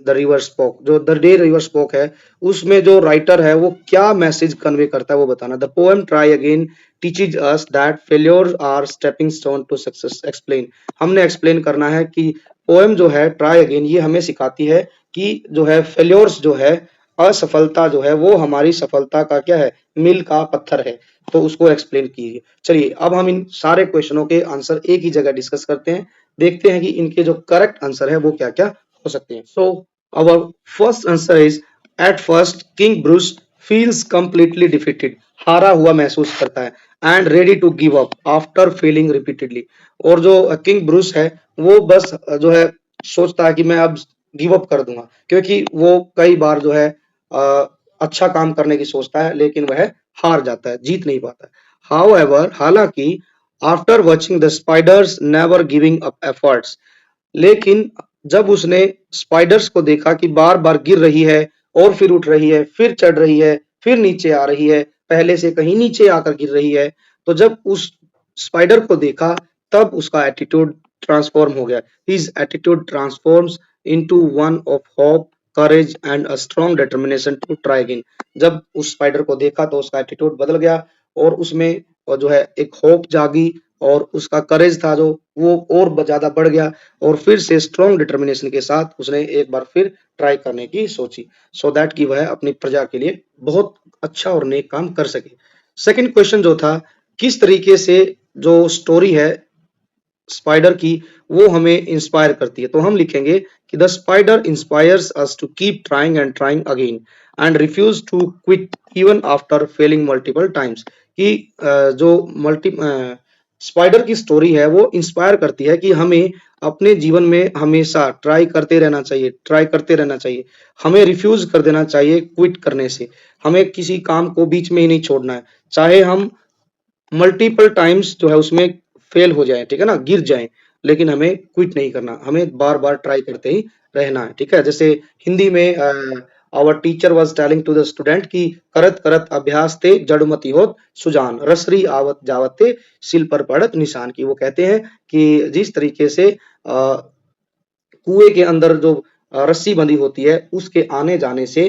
the river spoke. जो the day river spoke है उसमें जो writer है वो क्या message convey करता है वो बताना। The poem try again teaches us that failures are stepping stone to success. Explain. हमने एक्सप्लेन करना है कि पोएम जो है ट्राई अगेन ये हमें सिखाती है कि जो है फेल्योर्स जो है, असफलता जो है वो हमारी सफलता का क्या है, मील का पत्थर है। तो उसको एक्सप्लेन कीजिए। चलिए अब हम इन सारे क्वेश्चनों के आंसर एक ही जगह डिस्कस करते हैं, देखते हैं कि इनके जो करेक्ट आंसर है वो क्या क्या हो सकते हैं। So our first answer is, at first king Bruce feels completely defeated, हारा हुआ महसूस करता है, and ready to give up after failing repeatedly. और जो किंग ब्रूस है वो बस जो है सोचता है कि मैं अब गिव अप कर दूंगा, क्योंकि वो कई बार जो है अच्छा काम करने की सोचता है लेकिन वह हार जाता है, जीत नहीं पाता है। हाउएवर, हालांकि after watching the spiders never giving up efforts, लेकिन जब उसने स्पाइडर्स को देखा कि बार बार गिर रही है और फिर उठ रही है, फिर चढ़ रही है, फिर नीचे आ रही है, पहले से कहीं नीचे आकर गिर रही है, तो जब उस स्पाइडर को देखा तब उसका एटीट्यूड ट्रांसफॉर्म हो गया। His attitude transforms into one of hope, courage and a strong determination to try again. जब उस स्पाइडर को देखा तो उसका एटीट्यूड बदल गया और उसमें जो है एक होप जागी और उसका करेज था जो वो और ज्यादा बढ़ गया और फिर से स्ट्रॉन्ग डिटर्मिनेशन के साथ उसने एक बार फिर ट्राई करने की सोची, सो दैट कि वह अपनी प्रजा के लिए बहुत अच्छा और नेक काम कर सके। सेकंड क्वेश्चन जो था, किस तरीके से जो स्टोरी है स्पाइडर की, वो हमें इंस्पायर करती है। तो हम लिखेंगे कि the spider inspires us to keep trying and trying again and refuse to quit even after failing multiple times. कि जो मल्टी स्पाइडर की स्टोरी है वो इंस्पायर करती है कि हमें अपने जीवन में हमेशा ट्राई करते रहना चाहिए, ट्राई करते रहना चाहिए। हमें रिफ्यूज कर देना चाहिए क्विट करने से। हमें किसी काम को बीच में ही नहीं छोड़ना है, चाहे हम मल्टीपल टाइम्स जो है उसमें फेल हो जाए, ठीक है ना, गिर जाए, लेकिन हमें क्विट नहीं करना, हमें बार बार ट्राई करते ही रहना है। ठीक है, जैसे हिंदी में our teacher was telling to the student कि करत करत अभ्यास ते जड़मति होत सुजान रसरी आवत जावत ते सिल पर पड़त निशान। की वो कहते हैं कि जिस तरीके से कुएं के अंदर जो रस्सी बंधी होती है उसके आने जाने से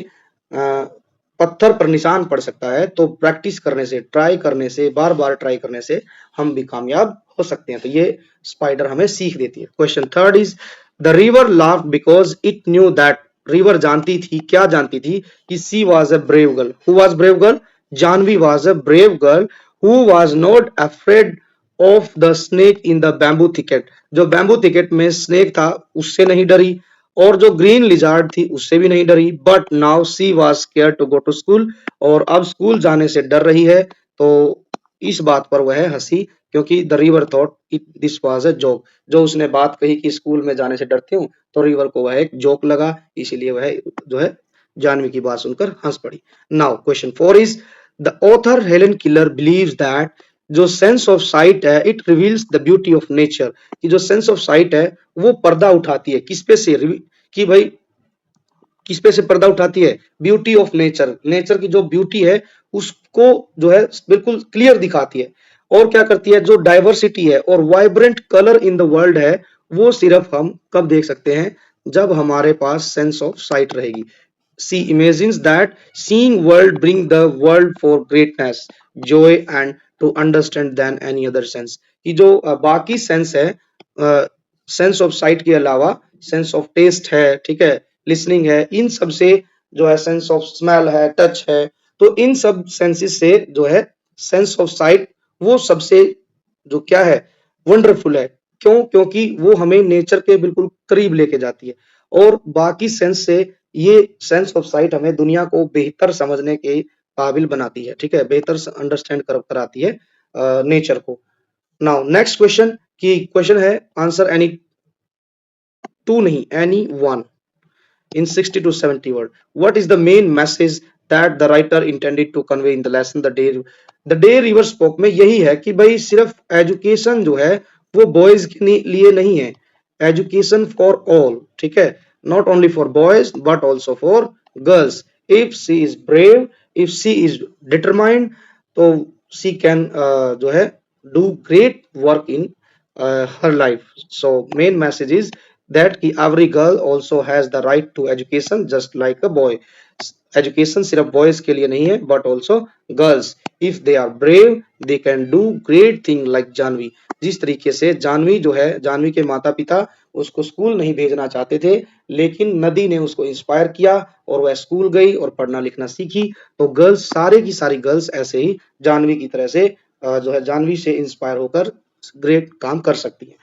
पत्थर पर निशान पड़ सकता है, तो प्रैक्टिस करने से, ट्राई करने से, बार बार ट्राई करने से हम भी कामयाब हो सकते हैं। तो ये स्पाइडर हमें सीख देती है। Question third is the river laughed because it knew that, river जानती थी, क्या जानती थी, कि she was a brave girl. Who was brave girl? Jahnavi was a brave girl who was not afraid of the snake in the bamboo thicket. जो bamboo thicket में snake था उससे नहीं डरी, और जो ग्रीन लिजार्ड थी उससे भी नहीं डरी। But now she was scare to go to school, और अब स्कूल जाने से डर रही है। तो इस बात पर वह हंसी, क्योंकि the river thought it this was a joke. जो उसने बात कही कि स्कूल में जाने से डरती हूँ, तो रिवर को वह एक जोक लगा, इसीलिए वह जो है जानवी की बात सुनकर हंस पड़ी। Now question four is the author Helen killer believes that जो सेंस ऑफ साइट है it reveals the beauty of nature. कि जो सेंस ऑफ साइट है वो पर्दा उठाती है, किस पे से, कि भाई किस पे से पर्दा उठाती है, ब्यूटी ऑफ नेचर, नेचर की जो ब्यूटी है उसको जो है बिल्कुल क्लियर दिखाती है। और क्या करती है, जो डाइवर्सिटी है और vibrant colour in the world है वो सिर्फ हम कब देख सकते हैं, जब हमारे पास सेंस ऑफ साइट रहेगी। She imagines that seeing world bring the world for greatness, joy and to understand than any other sense। कि जो बाकी सेंस है, सेंस ऑफ साइट के अलावा सेंस ऑफ टेस्ट है, ठीक है, लिसनिंग है, इन सब से जो है सेंस ऑफ स्मेल है, टच है, तो इन सब सेंसेस से जो है सेंस ऑफ साइट वो सबसे जो क्या है वंडरफुल है। क्यों? क्योंकि वो हमें नेचर के बिल्कुल करीब लेके जाती है। और बाकी सेंस से ये सेंस ऑफ साइट हमें दुनिया को बेहतर समझने के काबिल बनाती है, ठीक है, बेहतर अंडरस्टैंड कराती है नेचर को। नाउ नेक्स्ट क्वेश्चन, की क्वेश्चन है आंसर एनी टू नहीं, any one in 60 to 70 word. What is the main message that the writer intended to convey in the lesson the day river spoke में यही है कि भाई सिर्फ एजुकेशन जो है वो बॉयज के लिए नहीं है, एजुकेशन फॉर ऑल, ठीक है, not only for boys but also for girls. If she is brave, if she is determined, तो सी कैन जो है do great work in her life. So main message is that कि every girl also has the right to education just like a boy। Education सिर्फ boys के लिए नहीं है but also girls. If they are brave they can do great thing like Janvi. जिस तरीके से जानवी जो है, जानवी के माता पिता उसको स्कूल नहीं भेजना चाहते थे, लेकिन नदी ने उसको इंस्पायर किया और वह स्कूल गई और पढ़ना लिखना सीखी। तो गर्ल्स, सारे की सारी गर्ल्स ऐसे ही जानवी की तरह से जो है जानवी से इंस्पायर होकर ग्रेट काम कर सकती है।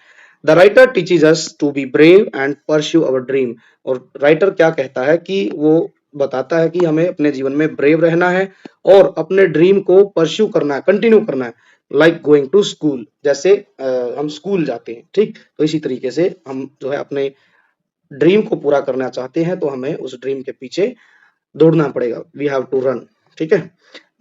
The writer teaches us to be brave and pursue our dream. और राइटर क्या कहता है कि वो बताता है कि हमें अपने जीवन में ब्रेव रहना है और अपने ड्रीम को परस्यू करना है, कंटिन्यू करना है। लाइक गोइंग टू स्कूल, जैसे हम स्कूल जाते हैं, ठीक, तो इसी तरीके से हम जो है अपने ड्रीम को पूरा करना चाहते हैं तो हमें उस ड्रीम के पीछे दौड़ना पड़ेगा, वी हैव टू रन। ठीक है,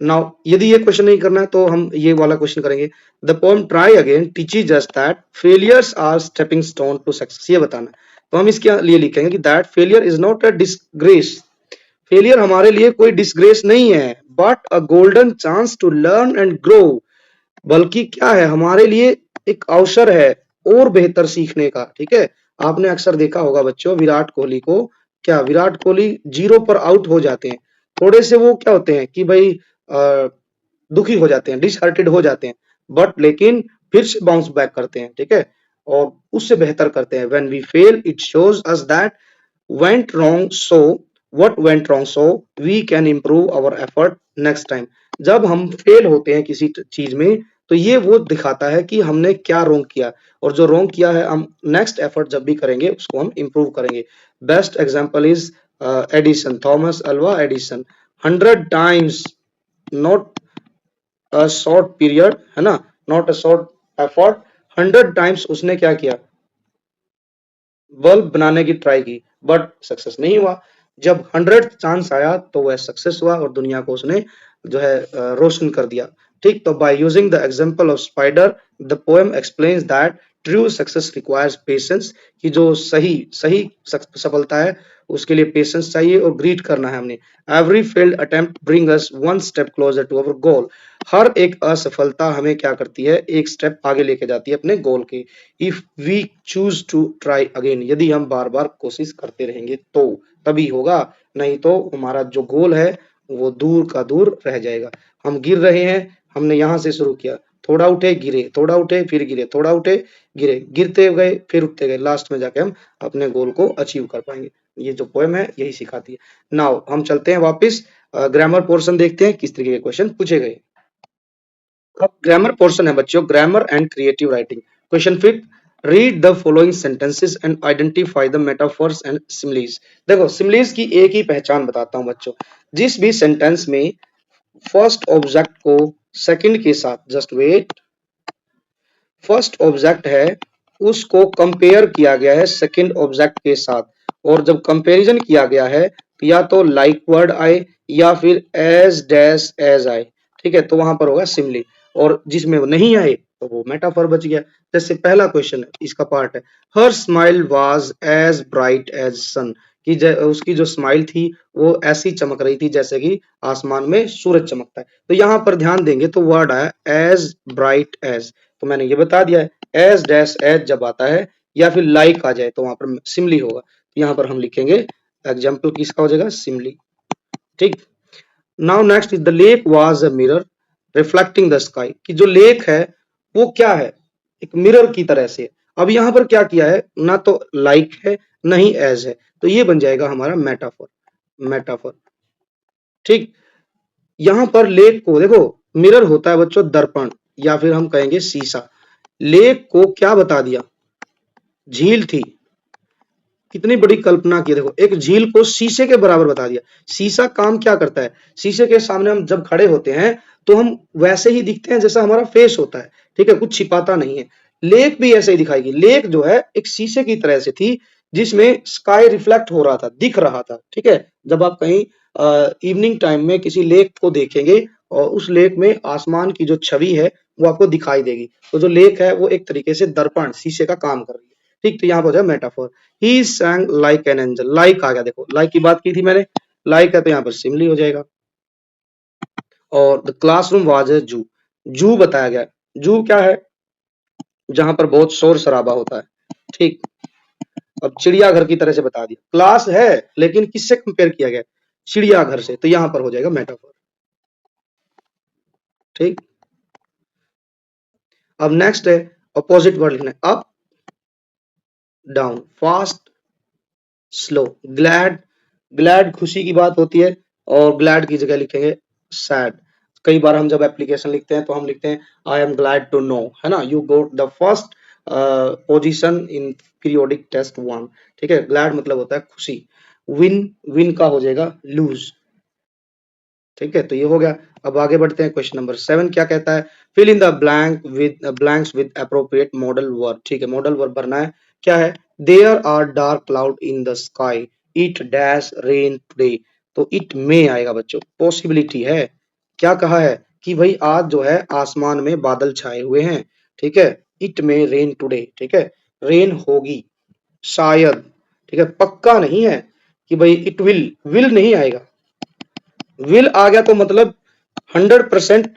नाउ यदि ये क्वेश्चन नहीं करना है तो हम ये वाला क्वेश्चन करेंगे। The poem try again teaches us that failures are stepping stone to success. ये बताना, तो हम इसके लिए लिखेंगे कि that failure is not a disgrace. Failure हमारे लिए कोई डिसग्रेस नहीं है, but a golden chance to learn and grow. बल्कि क्या है, हमारे लिए एक अवसर है और बेहतर सीखने का। ठीक है, आपने अक्सर देखा होगा बच्चों, विराट कोहली को, क्या विराट कोहली 0 पर आउट हो जाते हैं, थोड़े से वो क्या होते हैं कि भाई दुखी हो जाते हैं, डिसहार्टेड हो जाते हैं, बट लेकिन फिर से बाउंस बैक करते हैं, ठीक है, और उससे बेहतर करते हैं। When we fail it shows us that went wrong, so what went wrong, so we can improve our effort next time। जब हम फेल होते हैं किसी चीज में तो ये वो दिखाता है कि हमने क्या रॉन्ग किया, और जो रॉन्ग किया है हम नेक्स्ट एफर्ट जब भी करेंगे उसको हम इम्प्रूव करेंगे। Best example is Edison, Thomas Alva Edison. 100 times, not a short period, है ना, not a short effort, 100 times उसने क्या किया, बल्ब बनाने की ट्राई की, बट सक्सेस नहीं हुआ। जब 100 चांस आया तो वह सक्सेस हुआ और दुनिया को उसने जो है रोशन कर दिया। ठीक, तो by using the example of spider, the poem explains that true success requires patience, कि जो सही सही सफलता है उसके लिए पेशेंस चाहिए और ग्रीट करना है हमने। Every failed attempt bring us one step closer to our goal, हर एक असफलता हमें क्या करती है, एक स्टेप आगे लेके जाती है अपने गोल के। If we choose to try again, यदि हम बार बार कोशिश करते रहेंगे तो तभी होगा, नहीं तो हमारा जो गोल है वो दूर का दूर रह जाएगा। हम गिर रहे हैं, हमने यहाँ से शुरू किया, थोड़ा उठे गिरे, थोड़ा उठे फिर गिरे, थोड़ा उठे गिरे, गिरते गए फिर उठते गए, लास्ट में जाके हम अपने गोल को अचीव कर पाएंगे। ये जो पोएम है यही सिखाती है। नाउ हम चलते हैं वापस, ग्रामर पोर्शन देखते हैं किस तरीके के क्वेश्चन पूछे गए। अब ग्रामर पोर्शन है बच्चों, grammar and creative writing. Question fifth, read the following sentences and identify the metaphors and similes. देखो सिमिलीज की एक ही पहचान बताता हूं बच्चों, जिस भी सेंटेंस में फर्स्ट ऑब्जेक्ट को सेकंड के साथ, जस्ट वेट, फर्स्ट ऑब्जेक्ट है उसको कंपेयर किया गया है सेकंड ऑब्जेक्ट के साथ, और जब कंपैरिजन किया गया है तो या तो लाइक वर्ड आए या फिर एज डैश एज आए, ठीक है, तो वहां पर होगा सिमिली, और जिसमें वो नहीं आए तो वो मेटाफर बच गया। जैसे पहला क्वेश्चन है, इसका पार्ट है, हर smile was as bright as sun, कि उसकी जो स्माइल थी वो ऐसी चमक रही थी जैसे कि आसमान में सूरज चमकता है। तो यहाँ पर ध्यान देंगे तो वर्ड आया एज ब्राइट एज, तो मैंने ये बता दिया है, एज डैश एज जब आता है या फिर लाइक आ जाए तो वहां पर सिमली होगा, तो यहाँ पर हम लिखेंगे एग्जाम्पल किसका हो जाएगा, सिमली। ठीक, now next is the lake was a mirror reflecting the sky, कि जो लेक है वो क्या है, एक मिरर की तरह से। अब यहाँ पर क्या किया है, ना तो लाइक है ना ही एज है, तो ये बन जाएगा हमारा मेटाफर, मेटाफर। ठीक, यहाँ पर लेक को देखो, मिरर होता है बच्चों दर्पण या फिर हम कहेंगे शीशा, लेक को क्या बता दिया, झील थी, कितनी बड़ी कल्पना की, देखो एक झील को शीशे के बराबर बता दिया। शीशा काम क्या करता है, शीशे के सामने हम जब खड़े होते हैं तो हम वैसे ही दिखते हैं जैसा हमारा फेस होता है, ठीक है, कुछ छिपाता नहीं है। लेक भी ऐसे ही दिखाएगी, लेक जो है एक शीशे की तरह से थी जिसमें स्काई रिफ्लेक्ट हो रहा था, दिख रहा था, ठीक है। जब आप कहीं इवनिंग टाइम में किसी लेक को देखेंगे और उस लेक में आसमान की जो छवि है वो आपको दिखाई देगी, तो जो लेक है वो एक तरीके से दर्पण शीशे का काम कर रही है। ठीक, तो यहाँ पर जो metaphor, he sang like an angel, like आ गया, देखो लाइक की बात की थी मैंने, लाइक है तो यहाँ पर सिमली हो जाएगा। और द क्लासरूम वाज ए जू, जू बताया गया, जू क्या है, जहां पर बहुत शोर शराबा होता है। ठीक, अब चिड़ियाघर की तरह से बता दिया, क्लास है लेकिन किससे कंपेयर किया गया, चिड़ियाघर से, तो यहां पर हो जाएगा मेटाफोर। ठीक, अब नेक्स्ट है अपोजिट वर्ड लिखना है, up down, fast slow, glad, glad खुशी की बात होती है और ग्लैड की जगह लिखेंगे सैड। कई बार हम जब एप्लीकेशन लिखते हैं तो हम लिखते हैं I am glad to know, है ना, you got the first position in periodic test 1, ठीक है, ग्लैड मतलब होता है खुशी। विन, विन का हो जाएगा लूज। ठीक है, तो ये हो गया। अब आगे बढ़ते हैं, क्वेश्चन नंबर 7 क्या कहता है, fill in the blanks with appropriate modal verb. ठीक है, मॉडल वर्ब भरना है, क्या है, there are dark cloud in the sky, it dash rain today, तो इट में आएगा बच्चों, पॉसिबिलिटी है, क्या कहा है कि भाई आज जो है आसमान में बादल छाए हुए हैं, ठीक है, इट में रेन टुडे, ठीक है, रेन होगी शायद, ठीक है, पक्का नहीं है कि भाई इट विल नहीं आएगा, विल आ गया तो मतलब 100%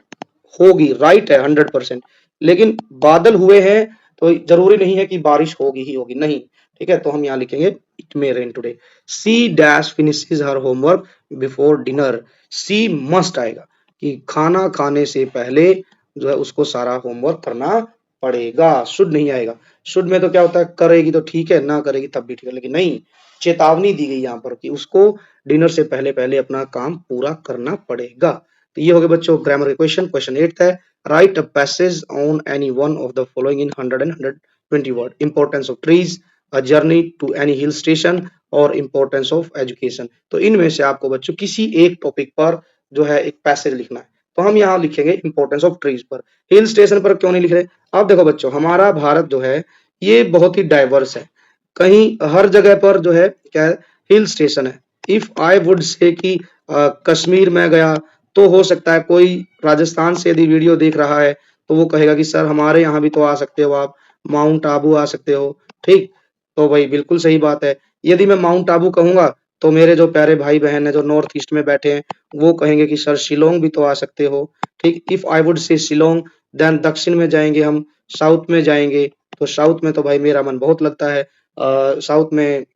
होगी, राइट है 100%, लेकिन बादल हुए हैं तो जरूरी नहीं है कि बारिश होगी ही होगी, नहीं, ठीक है, तो हम यहाँ लिखेंगे it may rain today. She dash finishes her homework before dinner, she must आएगा कि खाना खाने से पहले जो है उसको सारा होमवर्क करना पड़ेगा, शुड नहीं आएगा। शुड में तो क्या होता है, करेगी तो ठीक है, ना करेगी तब भी ठीक है, लेकिन नहीं, चेतावनी दी गई यहाँ पर कि उसको डिनर से पहले पहले अपना काम पूरा करना पड़ेगा। तो ये हो गए बच्चों ग्रामर के क्वेश्चन। क्वेश्चन 8 है, Write a passage on any one of the following in 100 and 120 word. Importance of trees, a journey to any hill station और importance of education. तो इनमें से आपको बच्चों किसी एक टॉपिक पर जो है एक पैसेज लिखना है। तो हम यहाँ लिखेंगे इंपॉर्टेंस ऑफ ट्रीज पर। हिल स्टेशन पर क्यों नहीं लिख रहे? अब देखो बच्चों, हमारा भारत जो है ये बहुत ही डाइवर्स है। कहीं हर जगह पर जो है क्या है, हिल स्टेशन है। इफ आई वुड से कि कश्मीर में गया, तो हो सकता है कोई राजस्थान से यदि वीडियो देख रहा है तो वो कहेगा कि सर हमारे यहाँ भी तो आ सकते हो आप, माउंट आबू आ सकते हो। ठीक, तो भाई बिल्कुल सही बात है। यदि मैं माउंट आबू कहूंगा तो मेरे जो प्यारे भाई बहन है जो नॉर्थ ईस्ट में बैठे हैं वो कहेंगे कि सर शिलोंग भी तो आ सकते हो। ठीक, if I would say Shillong, then दक्षिण में जाएंगे हम, साउथ में जाएंगे, तो साउथ में तो भाई मेरा मन बहुत लगता है। साउथ में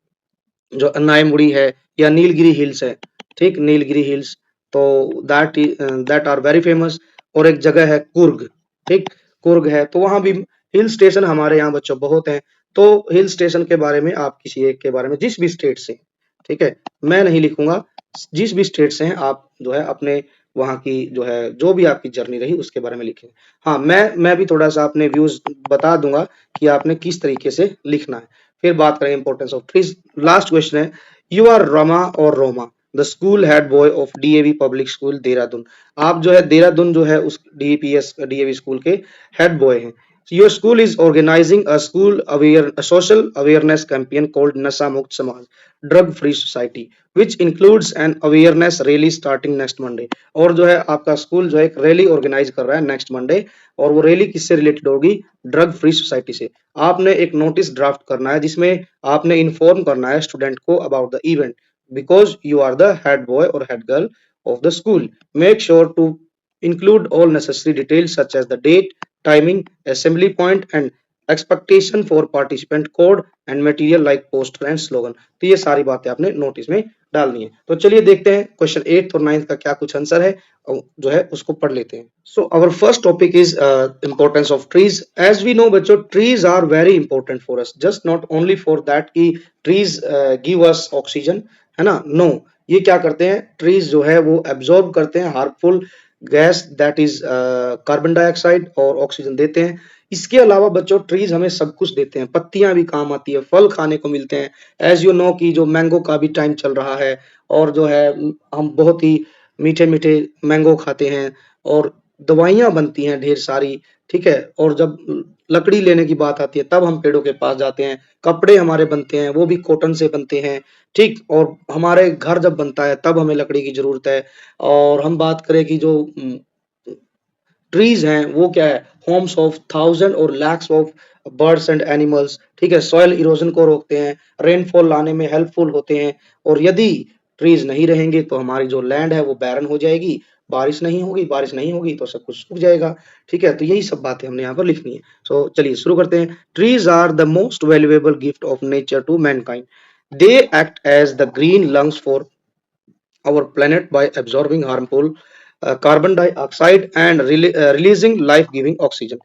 जो अन्नायमुड़ी है या नीलगिरी हिल्स है, ठीक, नीलगिरी हिल्स, तो दैट आर वेरी फेमस। और एक जगह है कुर्ग, ठीक, कुर्ग है, तो वहां भी हिल स्टेशन हमारे यहाँ बच्चों बहुत हैं। तो हिल स्टेशन के बारे में आप किसी एक के बारे में जिस भी स्टेट से, ठीक है, मैं नहीं लिखूंगा, जिस भी स्टेट से हैं आप जो है अपने वहां की जो है जो भी आपकी जर्नी रही उसके बारे में लिखें। हाँ, मैं भी थोड़ा सा अपने व्यूज बता दूंगा कि आपने किस तरीके से लिखना है। फिर बात करें importance of trees. Last question है, यू आर रमा और Roma the school head boy of DAV public school Dehradun. आप जो है देहरादून जो है उस डीपीएस डीएवी स्कूल के हेड बॉय हैं। Your school is organising a school aware social awareness campaign called Nasha Mukt Samaj drug free society which includes an awareness rally starting next Monday. और जो है आपका स्कूल जो है एक रैली ऑर्गेनाइज कर रहा है नेक्स्ट मंडे, और वो रैली किससे रिलेटेड होगी? ड्रग फ्री सोसाइटी से। आपने एक नोटिस ड्राफ्ट करना है जिसमें आपने इन्फॉर्म करना है स्टूडेंट को about the event, because you are the head boy और head girl of the school. Make sure to include all necessary details such as the date, timing, assembly point and expectation for participant code and material like poster and slogan। तो ये सारी बातें आपने notice में डालनी है। तो चलिए देखते हैं क्वेश्चन 8 और 9 का क्या कुछ आंसर है, और जो है उसको पढ़ लेते हैं। So our first topic is importance of trees. As we know बच्चों, trees are very important for us, just not only for that कि ट्रीज गिव अस ऑक्सीजन, है ना, नो, ये क्या करते हैं, ट्रीज जो है वो एब्जॉर्ब करते हैं harmful gas that is carbon dioxide और ऑक्सीजन देते हैं। इसके अलावा बच्चों ट्रीज हमें सब कुछ देते हैं, पत्तियां भी काम आती है, फल खाने को मिलते हैं। एज यू नो कि जो मैंगो का भी टाइम चल रहा है, और जो है हम बहुत ही मीठे मीठे मैंगो खाते हैं, और दवाइयां बनती हैं ढेर सारी, ठीक है। और जब लकड़ी लेने की बात आती है तब हम पेड़ों के पास जाते हैं। कपड़े हमारे बनते हैं वो भी कॉटन से बनते हैं, ठीक, और हमारे घर जब बनता है तब हमें लकड़ी की जरूरत है। और हम बात करें कि जो ट्रीज हैं वो क्या है, होम्स ऑफ थाउजेंड और lakhs of birds and animals, ठीक है, सॉइल इरोजन को रोकते हैं, रेनफॉल लाने में हेल्पफुल होते हैं। और यदि ट्रीज नहीं रहेंगे तो हमारी जो लैंड है वो बैरन हो जाएगी, बारिश नहीं होगी, बारिश नहीं होगी तो सब कुछ सूख जाएगा, ठीक है। तो यही सब बातें हमने यहाँ पर लिखनी है। सो चलिए शुरू करते हैं। Trees are the most valuable gift of nature to mankind. They act as the green lungs for our planet by absorbing harmful carbon dioxide and releasing life-giving oxygen.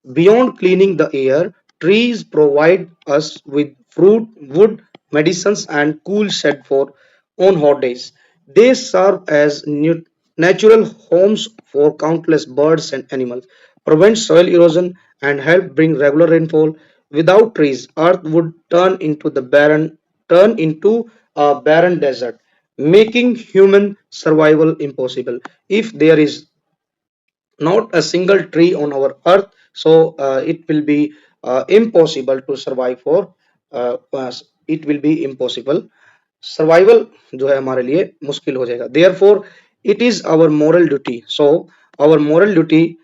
Beyond cleaning the air, trees provide us with fruit, wood, medicines, and cool shade for on hot days. They serve as natural homes for countless birds and animals, prevent soil erosion, and help bring regular rainfall. Without trees, Earth would turn into a barren desert, making human survival impossible. If there is not a single tree on our earth, so it will be impossible to survive for it will be impossible, survival जो है हमारे लिए मुश्किल हो जाएगा। Therefore it is our moral duty, so our moral duty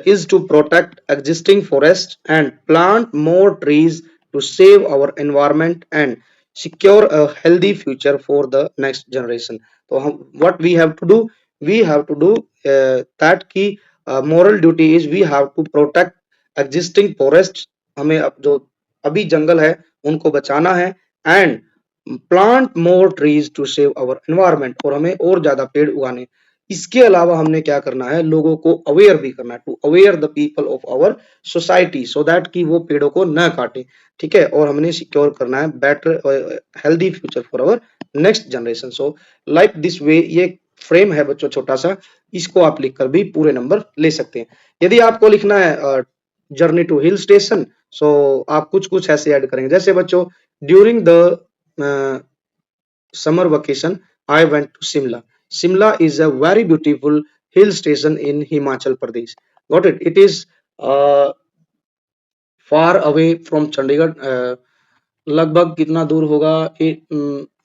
is to protect existing forests and plant more trees to save our environment and secure a healthy future for the next generation। तो हम what we have to do, we have to do that की moral duty is we have to protect existing forests, हमें अब जो अभी जंगल है उनको बचाना है, and plant more trees to save our environment, और हमें और ज्यादा पेड़ उगाने। इसके अलावा हमने क्या करना है, लोगों को अवेयर भी करना है, to aware the people of our society so that कि वो पेड़ों को न काटे, ठीक है। और हमने सिक्योर करना है better healthy future for our next generation. So like this way, ये फ्रेम है बच्चों छोटा सा, इसको आप लिखकर भी पूरे नंबर ले सकते हैं। यदि आपको लिखना है जर्नी टू हिल स्टेशन, सो आप कुछ कुछ ऐसे ऐड करेंगे, जैसे बच्चों during the summer vacation I went to Simla. Simla is a very beautiful hill station in Himachal Pradesh. Got it? It is uh, far away from Chandigarh. लगभग कितना दूर होगा,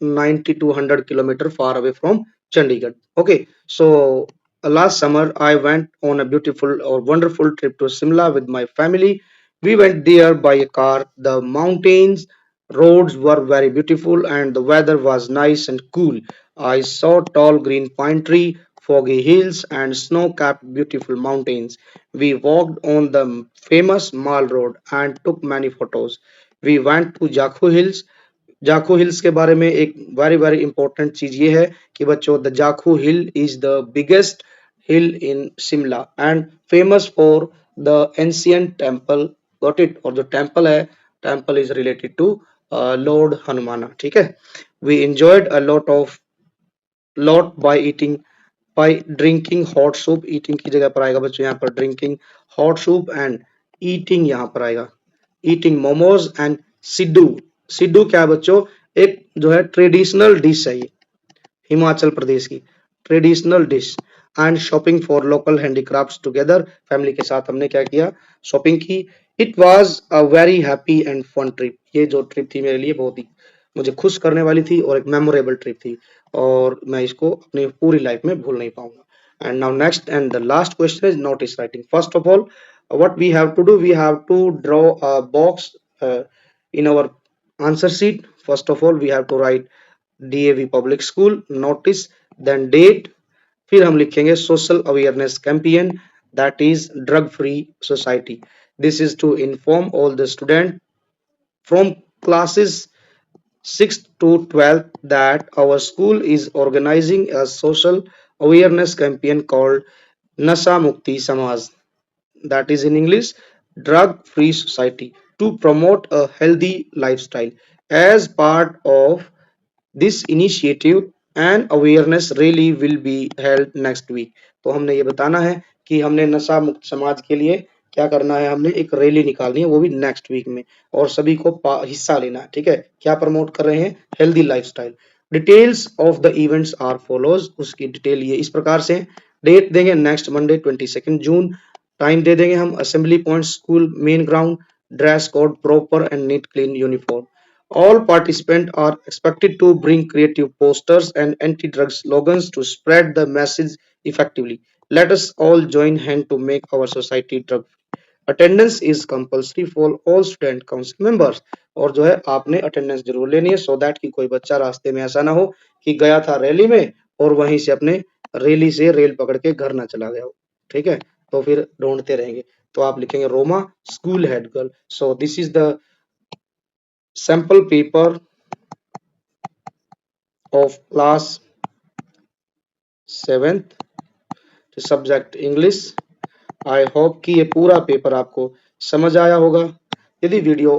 90 to 100 kilometer far away from Chandigarh. Okay, so last summer I went on a beautiful or wonderful trip to Simla with my family. We went there by a car. The mountains, roads were very beautiful, and the weather was nice and cool. I saw tall green pine tree, foggy hills, and snow-capped beautiful mountains. We walked on the famous Mall Road and took many photos. We went to Jakhu hills. Jakhu hills के बारे में एक very very important चीज ये है कि बच्चों the Jakhu hill is the biggest hill in Shimla and famous for the ancient temple. Got it? और जो टेम्पल है, temple is related to lord Hanumana. ठीक है, we enjoyed a lot by eating, by drinking hot soup. Eating की जगह पर आएगा बच्चों यहाँ पर drinking hot soup, and eating यहाँ पर आएगा eating momos and siddu. Siddu क्या है बच्चों? एक जो है ट्रेडिशनल डिश है, ये हिमाचल प्रदेश की traditional dish. And shopping for local handicrafts together. Family के साथ हमने क्या किया? शॉपिंग की। It was a very happy and fun trip. ये जो ट्रिप थी मेरे लिए बहुत ही मुझे खुश करने वाली थी और एक मेमोरेबल ट्रिप थी, और मैं इसको अपनी पूरी लाइफ में भूल नहीं पाऊंगा। And now next and the last question is notice writing. First of all, what we have to do, we have to draw a box in our answer sheet. First of all, we have to write DAV public school notice, then date, फिर हम लिखेंगे social awareness campaign, that is drug free society. This is to inform all the student from classes 6th to 12th that our school is organizing a social awareness campaign called Nasha Mukti Samaj, that is in English drug free society, to promote a healthy lifestyle. As part of this initiative, an awareness rally will be held next week. तो हमने ये बताना है कि हमने नशा मुक्त समाज के लिए क्या करना है, हमने एक रैली निकालनी है, वो भी नेक्स्ट वीक में, और सभी को हिस्सा लेना है। ठीक है, क्या प्रमोट कर रहे हैं? Healthy lifestyle. Details of the events are follows. उसकी डिटेल ये इस प्रकार से। डेट देंगे नेक्स्ट मंडे 22 जून। टाइम दे देंगे हम assembly point school main ground. Dress code proper and neat clean uniform. All participants are expected to bring creative posters and anti-drug slogans to spread the message effectively. Let us all join hands to make our society drug free. Attendance is compulsory for all student council members. और जो है आपने attendance जरूर लेनी है, सो that कि कोई बच्चा रास्ते में ऐसा ना हो कि गया था रैली में और वहीं से अपने रैली से रेल पकड़ के घर ना चला गया हो। ठीक है, तो फिर ढूंढते रहेंगे। तो आप लिखेंगे Roma school head girl. So this is the sample paper of class 7th, subject English. I hope कि ये पूरा पेपर आपको समझ आया होगा। यदि वीडियो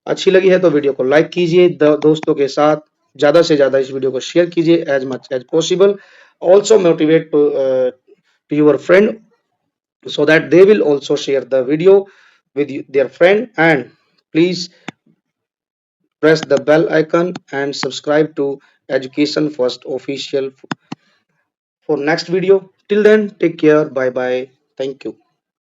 अच्छी लगी है तो वीडियो को लाइक कीजिए, दोस्तों के साथ ज्यादा से ज्यादा इस वीडियो को शेयर कीजिए as much as possible. Also motivate to your friend so that they will also share the video with their friend, and please press the bell icon and subscribe to Education First Official for next video. Till then, take care. Bye bye. Thank you.